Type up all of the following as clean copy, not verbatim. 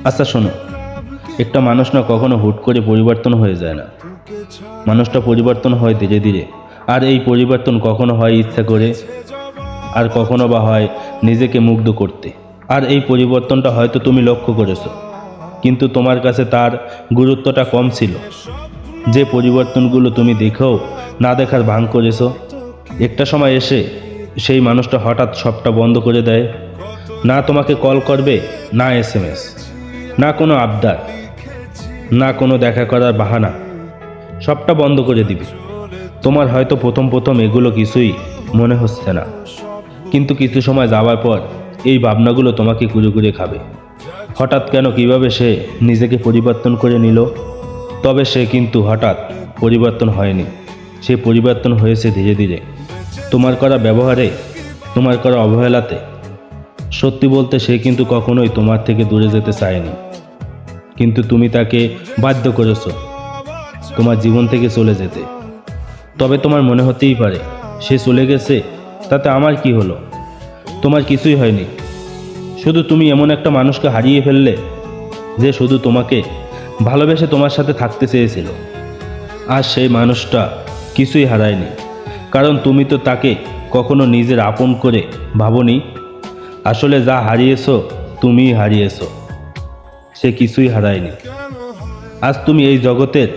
আচ্ছা শোনো, একটা মানুষ না কখনো হুট করে পরিবর্তন হয়ে যায় না। মানুষটা পরিবর্তন হয় ধীরে ধীরে। আর এই পরিবর্তন কখনো হয় ইচ্ছা করে, আর কখনো বা হয় নিজেকে মুগ্ধ করতে। আর এই পরিবর্তনটা হয়তো তুমি লক্ষ্য করেছো, কিন্তু তোমার কাছে তার গুরুত্বটা কম ছিল। যে পরিবর্তনগুলো তুমি দেখেও না দেখার ভান করেছো, একটা সময় এসে সেই মানুষটা হঠাৎ সবটা বন্ধ করে দেয়। না তোমাকে কল করবে, না এসএমএস, না কোনো আবদার, না কোনো দেখা করার বাহানা, সবটা বন্ধ করে দিবে। তোমার হয়তো প্রথম প্রথম এগুলো কিছুই মনে হচ্ছে না, কিন্তু কিছু সময় যাওয়ার পর এই ভাবনাগুলো তোমাকে কুড়ে কুড়ে খাবে। হঠাৎ কেন কিভাবে সে নিজেকে পরিবর্তন করে নিল? তবে সে কিন্তু হঠাৎ পরিবর্তন হয়নি, সে পরিবর্তন হয়েছে ধীরে ধীরে। তোমার করা ব্যবহারে, তোমার করা অবহেলাতে। সত্যি বলতে সে কিন্তু কখনোই তোমার থেকে দূরে যেতে চায়নি, কিন্তু তুমি তাকে বাধ্য করেছো তোমার জীবন থেকে চলে যেতে। তবে তোমার মনে হতেই পারে সে চলে গেছে, তাতে আমার কি হলো? তোমার কিছুই হয়নি, শুধু তুমি এমন একটা মানুষকে হারিয়ে ফেললে যে শুধু তোমাকে ভালোবেসে তোমার সাথে থাকতে চেয়েছিল। আর সেই মানুষটা কিছুই হারায়নি, কারণ তুমি তো তাকে কখনো নিজের আপন করে ভাবনি। আসলে যা হারিয়েছো তুমিই হারিয়েছো, সে কিছুই হারায়নি। আজ তুমি এই জগতের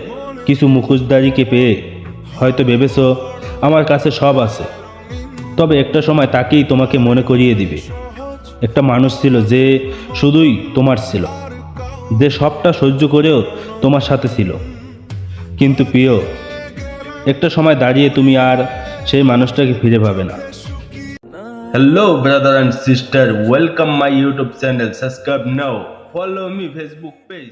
কিছু মুখোশধারীকে পেয়ে হয়তো ভেবেছো আমার কাছে সব আছে, তবে একটা সময় তাকেই তোমাকে মনে করিয়ে দিবে। একটা মানুষ ছিল যে শুধুই তোমার ছিল, যে সবটা সহ্য করেও তোমার সাথে ছিল। কিন্তু প্রিয়, একটা সময় দাঁড়িয়ে তুমি আর সেই মানুষটাকে ফিরে পাবে না। Hello brother and sister, welcome my YouTube channel, subscribe now, follow me Facebook page.